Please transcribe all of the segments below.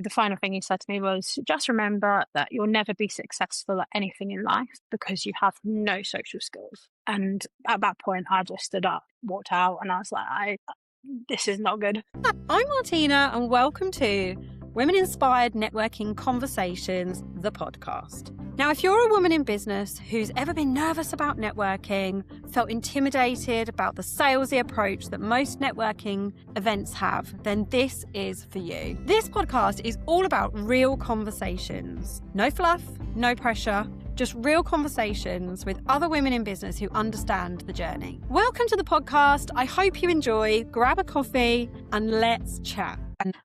The final thing he said to me was, just remember that you'll never be successful at anything in life because you have no social skills. And at that point, I just stood up, walked out, and I was like, this is not good. I'm Martina, and welcome to Women Inspired Networking Conversations, the podcast. Now, if you're a woman in business who's ever been nervous about networking, felt intimidated about the salesy approach that most networking events have, then this is for you. This podcast is all about real conversations. No fluff, no pressure, just real conversations with other women in business who understand the journey. Welcome to the podcast. I hope you enjoy. Grab a coffee and let's chat.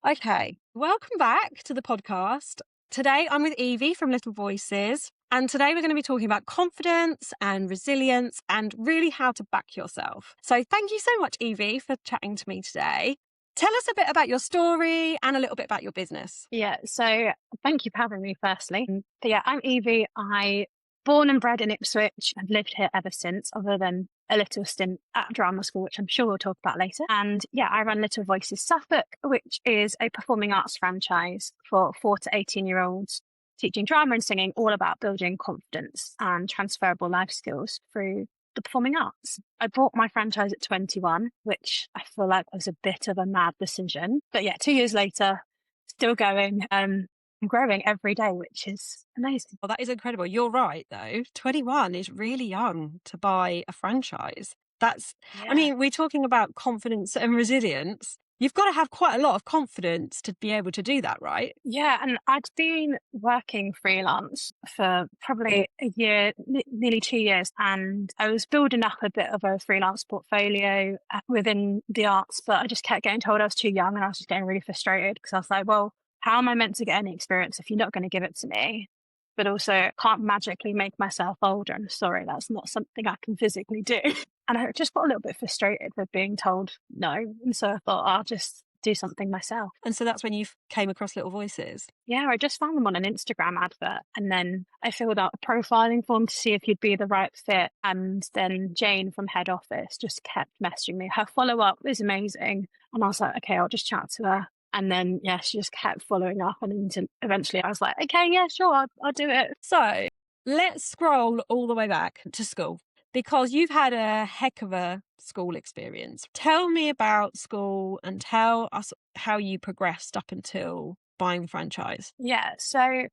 Okay, welcome back to the podcast. Today I'm with Evie from Little Voices, and today we're going to be talking about confidence and resilience and really how to back yourself. So thank you so much, Evie, for chatting to me today. Tell us a bit about your story and a little bit about your business. Yeah, so thank you for having me, firstly. So yeah, I'm Evie. I born and bred in Ipswich. I've lived here ever since, other than a little stint at drama school, which I'm sure we'll talk about later. And yeah, I run Little Voices Suffolk, which is a performing arts franchise for 4 to 18-year-olds, teaching drama and singing, all about building confidence and transferable life skills through the performing arts. I bought my franchise at 21, which I feel like was a bit of a mad decision. But yeah, 2 years later, still going, and growing every day, which is amazing. Well, that is incredible. You're right, though. 21 is really young to buy a franchise. I mean, we're talking about confidence and resilience. You've got to have quite a lot of confidence to be able to do that, right? Yeah, and I'd been working freelance for probably a year, nearly 2 years, and I was building up a bit of a freelance portfolio within the arts, but I just kept getting told I was too young, and I was just getting really frustrated because I was like, well, how am I meant to get any experience if you're not going to give it to me? But also can't magically make myself older. I'm sorry, that's not something I can physically do. And I just got a little bit frustrated with being told no. And so I thought I'll just do something myself. And so that's when you came across Little Voices. Yeah, I just found them on an Instagram advert. And then I filled out a profiling form to see if you'd be the right fit. And then Jane from head office just kept messaging me. Her follow-up was amazing. And I was like, okay, I'll just chat to her. And then, yeah, she just kept following up. And eventually I was like, okay, yeah, sure, I'll do it. So let's scroll all the way back to school, because you've had a heck of a school experience. Tell me about school and tell us how you progressed up until buying the franchise. Yeah, so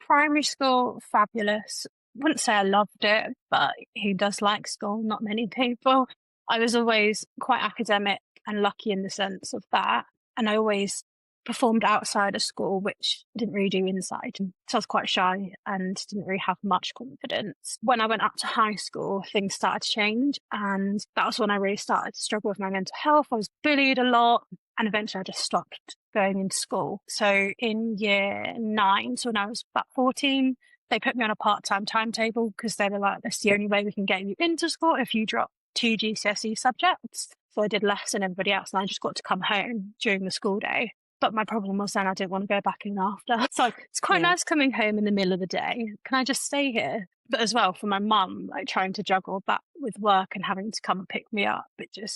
primary school, fabulous. Wouldn't say I loved it, but who does like school? Not many people. I was always quite academic and lucky in the sense of that. And I always performed outside of school, which I didn't really do inside. So I was quite shy and didn't really have much confidence. When I went up to high school, things started to change. And that was when I really started to struggle with my mental health. I was bullied a lot. And eventually I just stopped going into school. So in year 9, so when I was about 14, they put me on a part-time timetable because they were like, that's the only way we can get you into school if you drop 2 GCSE subjects. So I did less than everybody else, and I just got to come home during the school day. But my problem was then I didn't want to go back in after. So it's quite nice coming home in the middle of the day. Can I just stay here? But as well, for my mum, like trying to juggle that with work and having to come and pick me up, it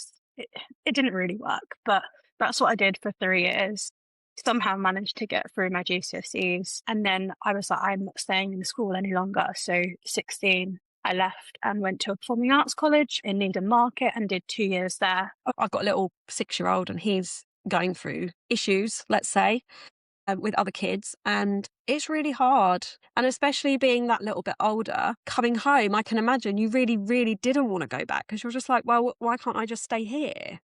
didn't really work. But that's what I did for 3 years. Somehow managed to get through my GCSEs. And then I was like, I'm not staying in school any longer. So 16, I left and went to a performing arts college in Needham Market and did 2 years there. I've got a little 6-year-old and he's going through issues, let's say, with other kids. And it's really hard. And especially being that little bit older, coming home, I can imagine you really, really didn't want to go back because you're just like, well, why can't I just stay here?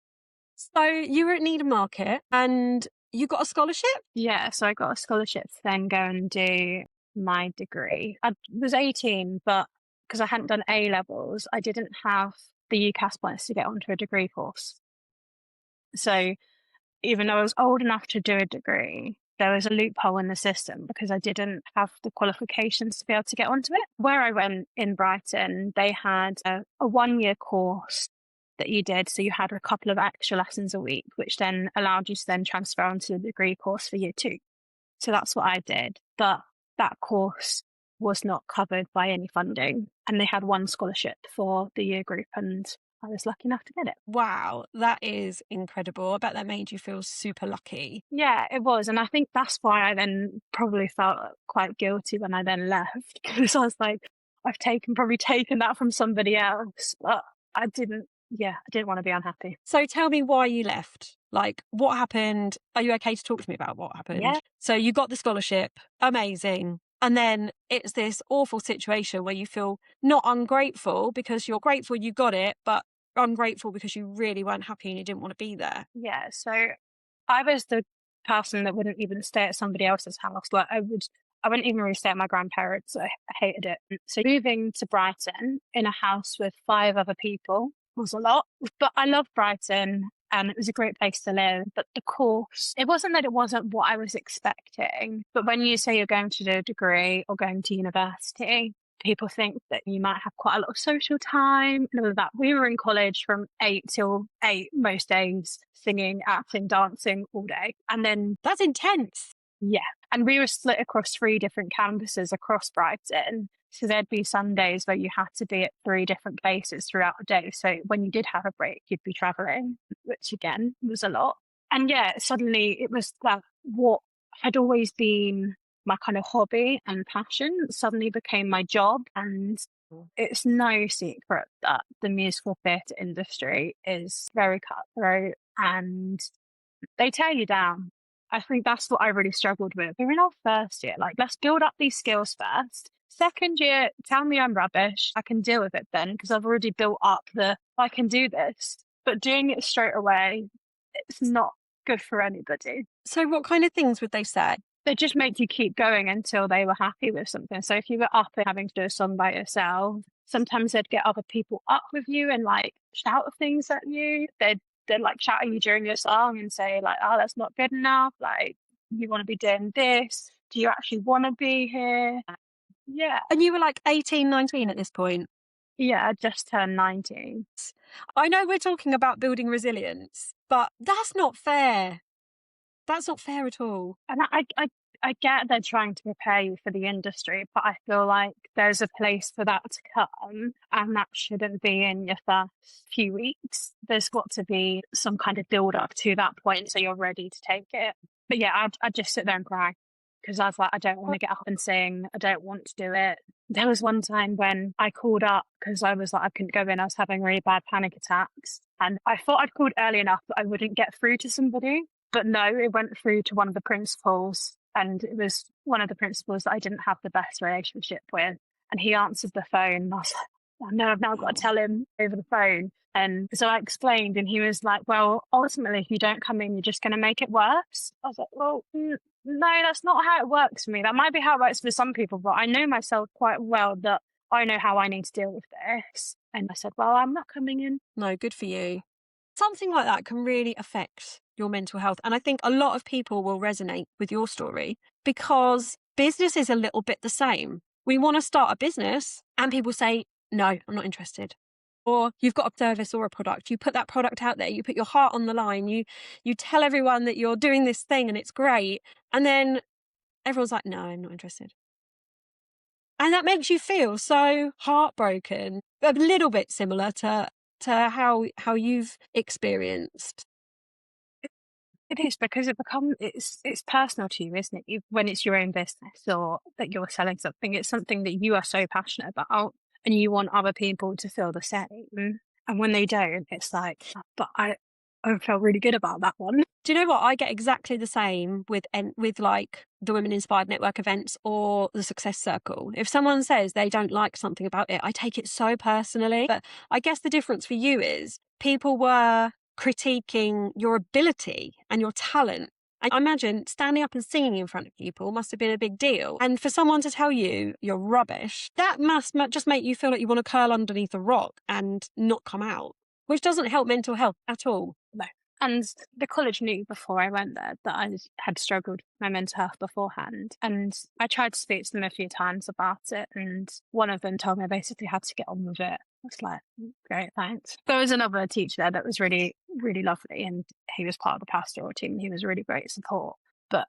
So you were at Needham Market and you got a scholarship? Yeah, so I got a scholarship to then go and do my degree. I was 18, but because I hadn't done A-levels, I didn't have the UCAS points to get onto a degree course. So even though I was old enough to do a degree, there was a loophole in the system because I didn't have the qualifications to be able to get onto it. Where I went in Brighton, they had a 1-year course that you did. So you had a couple of extra lessons a week, which then allowed you to then transfer onto the degree course for year 2. So that's what I did. But that course was not covered by any funding. And they had one scholarship for the year group. And I was lucky enough to get it. Wow, that is incredible. I bet that made you feel super lucky. Yeah, it was. And I think that's why I then probably felt quite guilty when I then left, because I was like, probably taken that from somebody else. But I didn't, I didn't want to be unhappy. So tell me why you left. Like, what happened? Are you okay to talk to me about what happened? Yeah. So you got the scholarship, amazing. And then it's this awful situation where you feel not ungrateful because you're grateful you got it, but ungrateful because you really weren't happy and you didn't want to be there. Yeah. So I was the person that wouldn't even stay at somebody else's house. Like I wouldn't even really stay at my grandparents. I hated it. So moving to Brighton in a house with 5 other people was a lot, but I love Brighton and it was a great place to live. But the course, it wasn't that it wasn't what I was expecting, but when you say you're going to do a degree or going to university, people think that you might have quite a lot of social time and all of that. We were in college from 8 till 8 most days, singing, acting, dancing all day. And then That's intense. yeah. And we were split across 3 different campuses across Brighton. So there'd be Sundays where you had to be at 3 different places throughout the day. So when you did have a break, you'd be traveling, which again was a lot. And yeah, suddenly it was that what had always been my kind of hobby and passion suddenly became my job. And it's no secret that the musical theatre industry is very cutthroat and they tear you down. I think that's what I really struggled with. We're in our first year. Like, let's build up these skills first. Second year, tell me I'm rubbish. I can deal with it then because I've already built up I can do this. But doing it straight away, it's not good for anybody. So what kind of things would they say? They just make you keep going until they were happy with something. So if you were up and having to do a song by yourself, sometimes they'd get other people up with you and like shout things at you. They'd like shout at you during your song and say like, oh, that's not good enough. Like, you want to be doing this. Do you actually want to be here? Yeah. And you were like 18, 19 at this point. Yeah, I just turned 19. I know we're talking about building resilience, but that's not fair. That's not fair at all. And I get they're trying to prepare you for the industry, but I feel like there's a place for that to come, and that shouldn't be in your first few weeks. There's got to be some kind of build up to that point so you're ready to take it. But yeah, I'd just sit there and cry because I was like, I don't want to get up and sing. I don't want to do it. There was one time when I called up because I was like, I couldn't go in. I was having really bad panic attacks. And I thought I'd called early enough that I wouldn't get through to somebody. But no, it went through to one of the principals. And it was one of the principals that I didn't have the best relationship with. And he answered the phone. And I was like, oh no, I've now got to tell him over the phone. And so I explained, and he was like, well, ultimately, if you don't come in, you're just going to make it worse. I was like, well, no, that's not how it works for me. That might be how it works for some people, but I know myself quite well that I know how I need to deal with this. And I said, well, I'm not coming in. No, good for you. Something like that can really affect your mental health. And I think a lot of people will resonate with your story because business is a little bit the same. We want to start a business and people say, no, I'm not interested. Or you've got a service or a product, you put that product out there, you put your heart on the line, you tell everyone that you're doing this thing and it's great. And then everyone's like, no, I'm not interested. And that makes you feel so heartbroken, a little bit similar to how you've experienced. It is because it's personal to you, isn't it? When it's your own business or that you're selling something, it's something that you are so passionate about and you want other people to feel the same. And when they don't, it's like, but I felt really good about that one. Do you know what? I get exactly the same with like the Women Inspired Network events or the Success Circle. If someone says they don't like something about it, I take it so personally. But I guess the difference for you is people were critiquing your ability and your talent. I imagine standing up and singing in front of people must have been a big deal. And for someone to tell you you're rubbish, that must just make you feel like you want to curl underneath a rock and not come out, which doesn't help mental health at all. No. And the college knew before I went there that I had struggled with my mental health beforehand. And I tried to speak to them a few times about it. And one of them told me I basically had to get on with it. I was like, great, thanks. There was another teacher there that was really, really lovely. And he was part of the pastoral team. He was really great support. But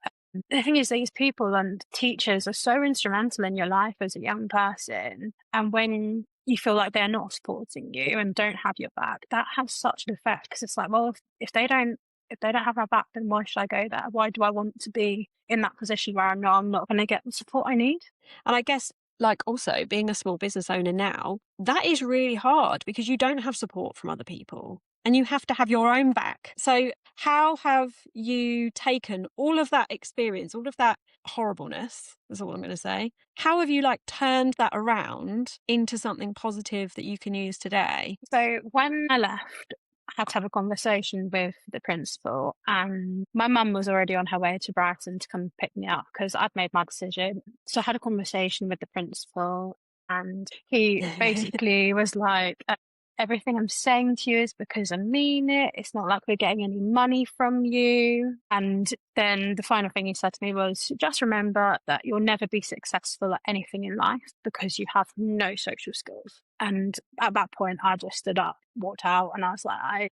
the thing is, these people and teachers are so instrumental in your life as a young person. And when you feel like they're not supporting you and don't have your back, that has such an effect, because it's like, well, if they don't have my back, then why should I go there? Why do I want to be in that position where I'm not going to get the support I need? And I guess, like, also being a small business owner now, that is really hard because you don't have support from other people and you have to have your own back. So, how have you taken all of that experience, all of that horribleness, is all I'm going to say? How have you like turned that around into something positive that you can use today? So when I left, I had to have a conversation with the principal, and my mum was already on her way to Brighton to come pick me up because I'd made my decision. So I had a conversation with the principal, and he basically was like, everything I'm saying to you is because I mean it. It's not like we're getting any money from you. And then the final thing he said to me was, just remember that you'll never be successful at anything in life because you have no social skills. And at that point, I just stood up, walked out, and I was like,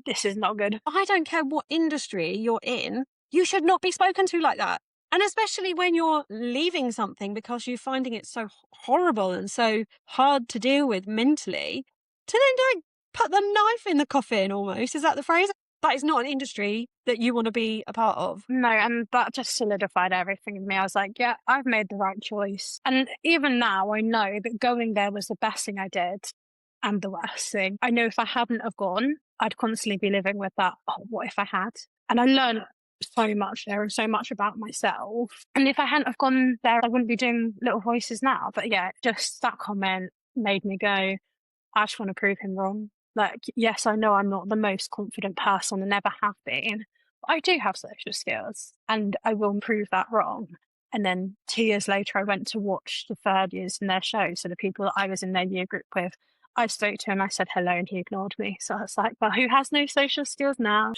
this is not good. I don't care what industry you're in, you should not be spoken to like that. And especially when you're leaving something because you're finding it so horrible and so hard to deal with mentally, to then like put the knife in the coffin almost. Is that the phrase? That is not an industry that you want to be a part of. No, and that just solidified everything in me. I was like, yeah, I've made the right choice. And even now, I know that going there was the best thing I did and the worst thing. I know if I hadn't have gone, I'd constantly be living with that, oh, what if I had? And I learned so much there and so much about myself. And if I hadn't have gone there, I wouldn't be doing Little Voices now. But yeah, just that comment made me go, I just want to prove him wrong. Like, yes, I know I'm not the most confident person and never have been, but I do have social skills and I will prove that wrong. And then 2 years later, I went to watch the third years in their show. So the people that I was in their year group with, I spoke to him, I said hello, and he ignored me. So I was like, well, who has no social skills now?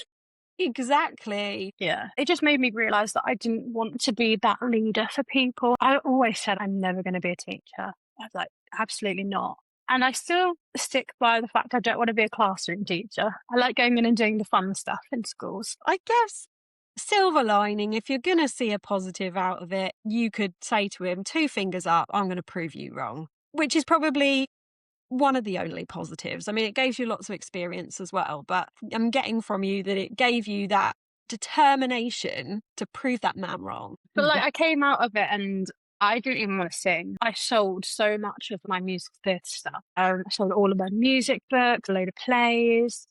Exactly. Yeah. It just made me realise that I didn't want to be that leader for people. I always said I'm never going to be a teacher. I was like, absolutely not. And I still stick by the fact I don't want to be a classroom teacher. I like going in and doing the fun stuff in schools. I guess silver lining, if you're going to see a positive out of it, you could say to him, 2 fingers up, I'm going to prove you wrong, which is probably one of the only positives. I mean, it gave you lots of experience as well, but I'm getting from you that it gave you that determination to prove that man wrong. But like, I came out of it and I didn't even want to sing. I sold so much of my music theatre stuff. I sold all of my music books, a load of plays,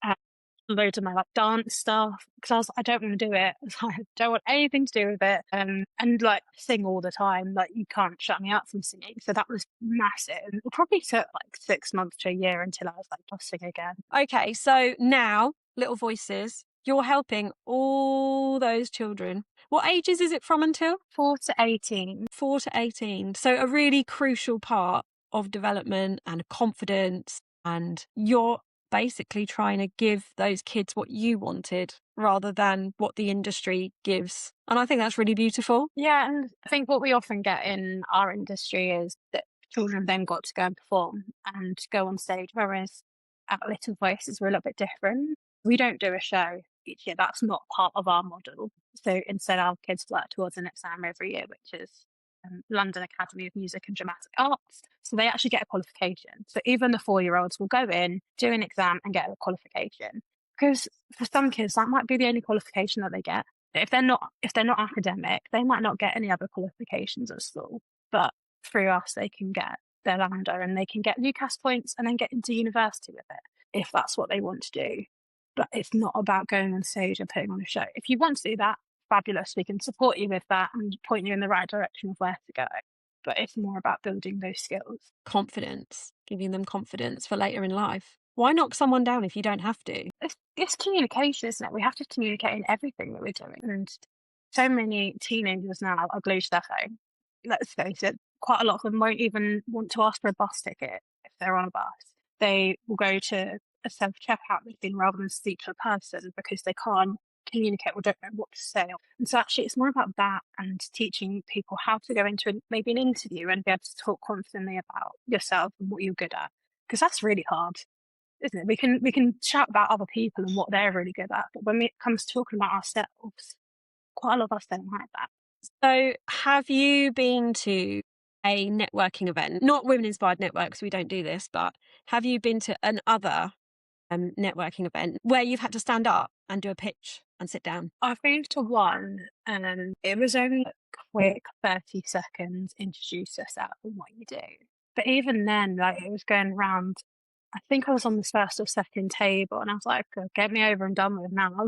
loads of my like dance stuff, because I was like, I don't want to do it. I don't want anything to do with it. And like sing all the time. Like, you can't shut me up from singing. So that was massive. It probably took like 6 months to a year until I was like, I'll sing again. Okay, so now Little Voices, you're helping all those children. What ages is it from until? 4 to 18. 4 to 18. So a really crucial part of development and confidence, and you're basically trying to give those kids what you wanted rather than what the industry gives. And I think that's really beautiful. Yeah, and I think what we often get in our industry is that children then got to go and perform and go on stage, whereas at Little Voices we're a little bit different. We don't do a show each year. That's not part of our model. So instead, our kids work towards an exam every year, which is London Academy of Music and Dramatic Arts. So they actually get a qualification. So even the 4-year-olds will go in, do an exam and get a qualification. Because for some kids, that might be the only qualification that they get. If they're not academic, they might not get any other qualifications at school. But through us, they can get their LAMDA and they can get UCAS points and then get into university with it, if that's what they want to do. But it's not about going on stage and putting on a show. If you want to do that, fabulous. We can support you with that and point you in the right direction of where to go. But it's more about building those skills. Confidence, giving them confidence for later in life. Why knock someone down if you don't have to? It's communication, isn't it? We have to communicate in everything that we're doing. And so many teenagers now are glued to their phone. Let's face it, quite a lot of them won't even want to ask for a bus ticket if they're on a bus. They will go to a self-checkout machine rather than speak to a person because they can't communicate or don't know what to say. And so actually it's more about that and teaching people how to go into maybe an interview and be able to talk confidently about yourself and what you're good at, because that's really hard, isn't it? We can chat about other people and what they're really good at, but when it comes to talking about ourselves, quite a lot of us don't like that. So have you been to a networking event, not Women Inspired Networks, we don't do this, but have you been to another networking event where you've had to stand up and do a pitch and sit down? I've been to one and it was only a quick 30 seconds, introduce yourself and what you do. But even then, like it was going around, I think I was on the first or second table and I was like, "Oh, get me over and done with now."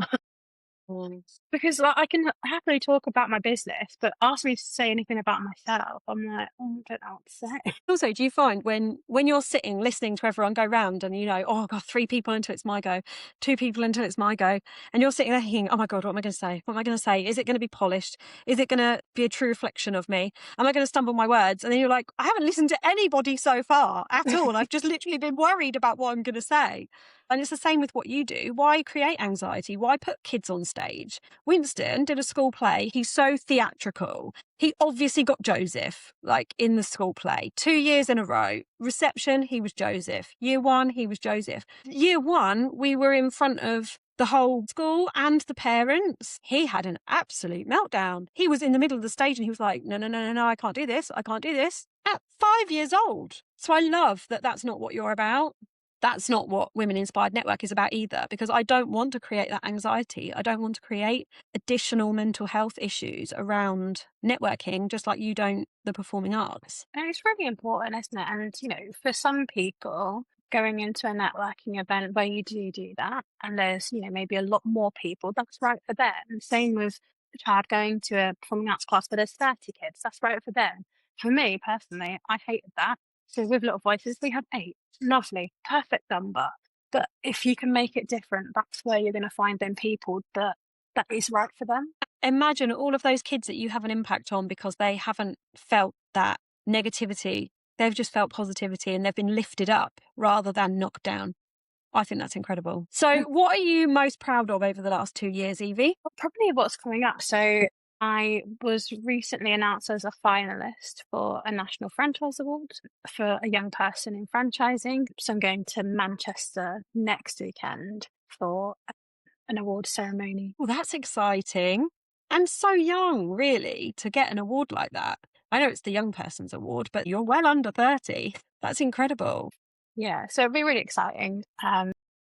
Mm. Because like, I can happily talk about my business, but ask me to say anything about myself, I'm like, oh, I don't know what to say. Also, do you find when you're sitting listening to everyone go round and oh God, 3 people until it's my go, 2 people until it's my go, and you're sitting there thinking, oh my God, what am I going to say? What am I going to say? Is it going to be polished? Is it going to be a true reflection of me? Am I going to stumble my words? And then you're like, I haven't listened to anybody so far at all. I've just literally been worried about what I'm going to say. And it's the same with what you do. Why create anxiety? Why put kids on stage? Winston did a school play. He's so theatrical. He obviously got Joseph, like in the school play, 2 years in a row. Reception, he was Joseph. Year 1, he was Joseph. Year 1, we were in front of the whole school and the parents. He had an absolute meltdown. He was in the middle of the stage and he was like, no, I can't do this. I can't do this. At 5 years old. So I love that that's not what you're about. That's not what Women Inspired Network is about either, because I don't want to create that anxiety. I don't want to create additional mental health issues around networking, just like you don't the performing arts. And it's really important, isn't it? And, for some people, going into a networking event where you do that, and there's, maybe a lot more people, that's right for them. Same with a child going to a performing arts class where there's 30 kids, that's right for them. For me, personally, I hated that. So with Little Voices, we have 8. Lovely, perfect number. But if you can make it different, that's where you're going to find them people that is right for them. Imagine all of those kids that you have an impact on because they haven't felt that negativity. They've just felt positivity and they've been lifted up rather than knocked down. I think that's incredible. So what are you most proud of over the last 2 years, Evie? Probably what's coming up. So I was recently announced as a finalist for a National Franchise Award for a young person in franchising. So I'm going to Manchester next weekend for an award ceremony. Well, that's exciting. And so young, really, to get an award like that. I know it's the young person's award, but you're well under 30. That's incredible. Yeah, so it'll be really exciting.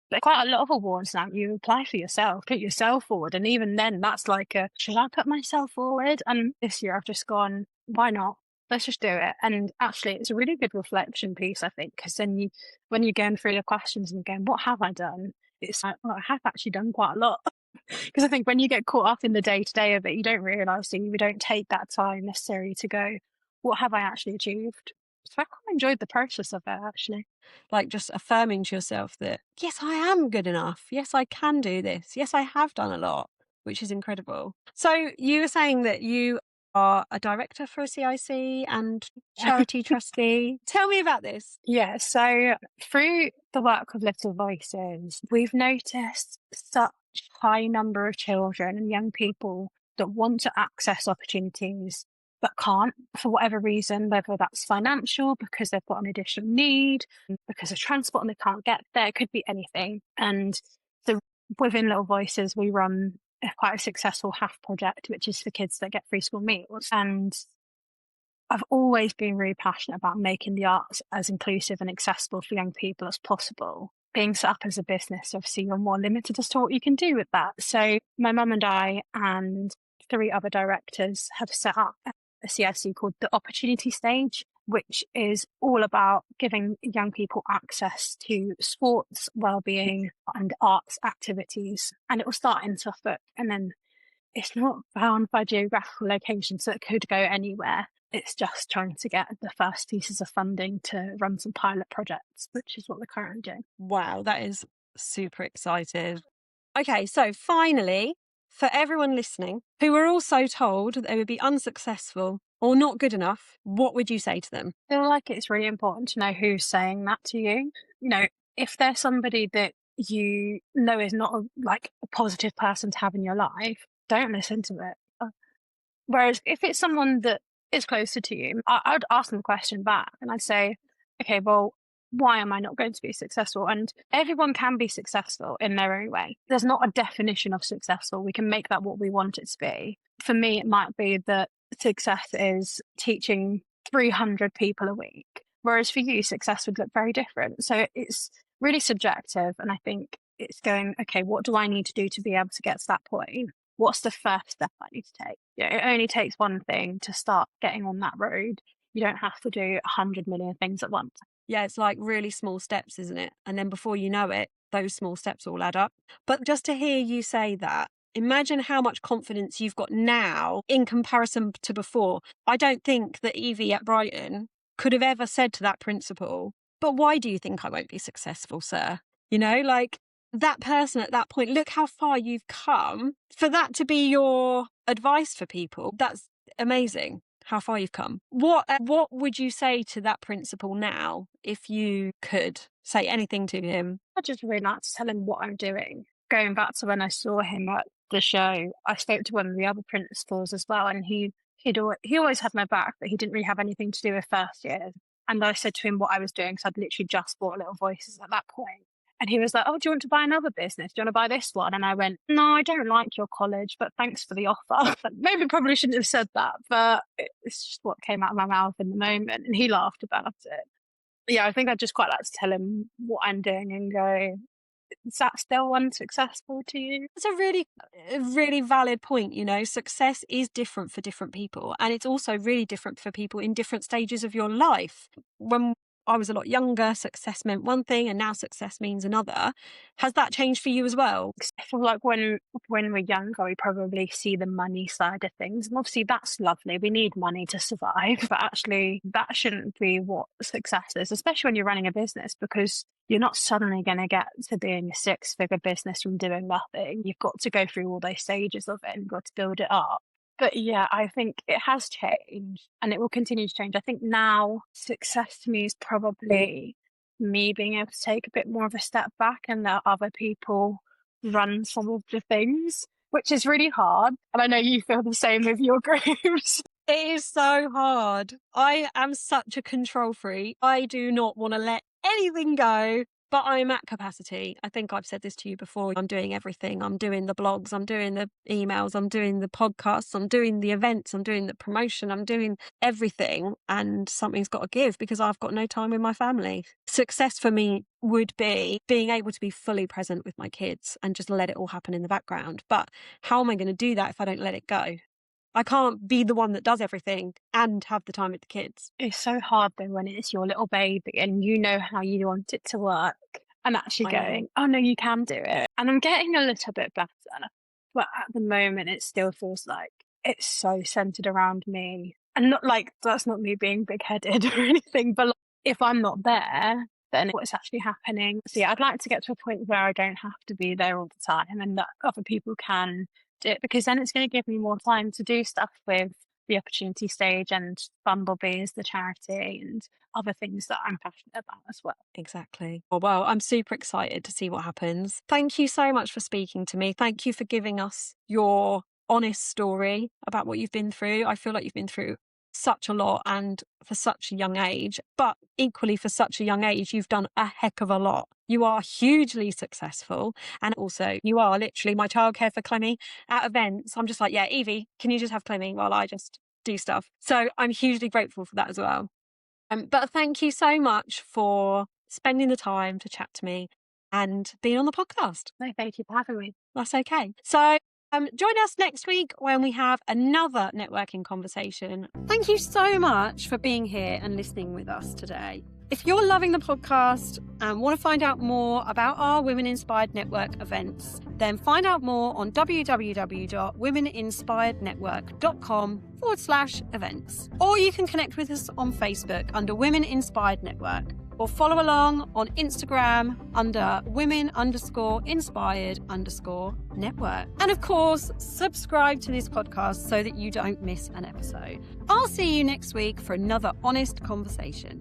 But quite a lot of awards now, you apply for yourself, put yourself forward. And even then, that's like should I put myself forward? And this year I've just gone, why not? Let's just do it. And actually, it's a really good reflection piece, I think, because then when you're going through the questions and going, what have I done? It's like, I have actually done quite a lot. Because I think when you get caught up in the day-to-day of it, you don't realise, you don't take that time necessarily to go, what have I actually achieved? So I quite enjoyed the process of it, actually. Like just affirming to yourself that, yes, I am good enough. Yes, I can do this. Yes, I have done a lot, which is incredible. So you were saying that you are a director for a CIC and charity trustee. Tell me about this. Yeah, so through the work of Little Voices, we've noticed such high number of children and young people that want to access opportunities but can't for whatever reason, whether that's financial, because they've got an additional need, because of transport and they can't get there. It could be anything. And so within Little Voices, we run quite a successful HAF project, which is for kids that get free school meals. And I've always been really passionate about making the arts as inclusive and accessible for young people as possible. Being set up as a business, obviously you're more limited as to what you can do with that. So my mum and I and 3 other directors have set up a CIC called the Opportunity Stage, which is all about giving young people access to sports, wellbeing and arts activities. And it will start in Suffolk, and then it's not bound by geographical location, so it could go anywhere. It's just trying to get the first pieces of funding to run some pilot projects, which is what we're currently doing. Wow, that is super exciting. Okay, so finally, for everyone listening who were also told that they would be unsuccessful or not good enough, what would you say to them? I feel like it's really important to know who's saying that to you. If there's somebody that you know is not a positive person to have in your life, don't listen to it. Whereas if it's someone that is closer to you, I'd ask them the question back and I'd say, okay, well, why am I not going to be successful? And everyone can be successful in their own way. There's not a definition of successful. We can make that what we want it to be. For me, it might be that success is teaching 300 people a week. Whereas for you, success would look very different. So it's really subjective. And I think it's going, okay, what do I need to do to be able to get to that point? What's the first step I need to take? It only takes one thing to start getting on that road. You don't have to do 100 million things at once. Yeah, it's like really small steps, isn't it? And then before you know it, those small steps all add up. But just to hear you say that, imagine how much confidence you've got now in comparison to before. I don't think that Evie at Brighton could have ever said to that principal, but why do you think I won't be successful, sir? You know, like that person at that point, look how far you've come. For that to be your advice for people, that's amazing. How far you've come. What would you say to that principal now if you could say anything to him? I just really like to tell him what I'm doing. Going back to when I saw him at the show, I spoke to one of the other principals as well, and he always had my back, but he didn't really have anything to do with first years. And I said to him what I was doing, because I'd literally just bought Little Voices at that point. And he was like, oh, do you want to buy another business? Do you want to buy this one? And I went, no, I don't like your college, but thanks for the offer. Maybe probably shouldn't have said that, but it's just what came out of my mouth in the moment. And he laughed about it. Yeah, I think I'd just quite like to tell him what I'm doing and go, is that still unsuccessful to you? It's a really valid point. You know, success is different for different people. And it's also really different for people in different stages of your life. When I was a lot younger, success meant one thing, and now success means another. Has that changed for you as well? I feel like when we're younger, we probably see the money side of things. And obviously that's lovely. We need money to survive, but actually that shouldn't be what success is, especially when you're running a business, because you're not suddenly going to get to being a 6-figure business from doing nothing. You've got to go through all those stages of it and got to build it up. But yeah, I think it has changed and it will continue to change. I think now success to me is probably me being able to take a bit more of a step back and let other people run some of the things, which is really hard. And I know you feel the same with your groups. It is so hard. I am such a control freak. I do not want to let anything go. But I'm at capacity. I think I've said this to you before. I'm doing everything. I'm doing the blogs, I'm doing the emails, I'm doing the podcasts, I'm doing the events, I'm doing the promotion, I'm doing everything. And something's got to give because I've got no time with my family. Success for me would be being able to be fully present with my kids and just let it all happen in the background. But how am I going to do that if I don't let it go? I can't be the one that does everything and have the time with the kids. It's so hard though when it's your little baby and you know how you want it to work and actually going, oh no, you can do it. And I'm getting a little bit better. But at the moment, it still feels like it's so centered around me. And not like, that's not me being big-headed or anything, but like, if I'm not there, then what's actually happening? So yeah, I'd like to get to a point where I don't have to be there all the time and that other people can do it, because then it's going to give me more time to do stuff with the Opportunity Stage and Bumblebee as the charity and other things that I'm passionate about as well. Exactly. Well, I'm super excited to see what happens. Thank you so much for speaking to me. Thank you for giving us your honest story about what you've been through. I feel like you've been through such a lot and for such a young age, but equally for such a young age, you've done a heck of a lot. You are hugely successful. And also you are literally my childcare for Clemmy at events. I'm just like, yeah, Evie, can you just have Clemmy while I just do stuff? So I'm hugely grateful for that as well. But thank you so much for spending the time to chat to me and being on the podcast. No, thank you for having me. That's okay. So join us next week when we have another networking conversation. Thank you so much for being here and listening with us today. If you're loving the podcast and want to find out more about our Women Inspired Network events, then find out more on www.womeninspirednetwork.com/events. Or you can connect with us on Facebook under Women Inspired Network, or follow along on Instagram under women_inspired_network. And of course, subscribe to this podcast so that you don't miss an episode. I'll see you next week for another honest conversation.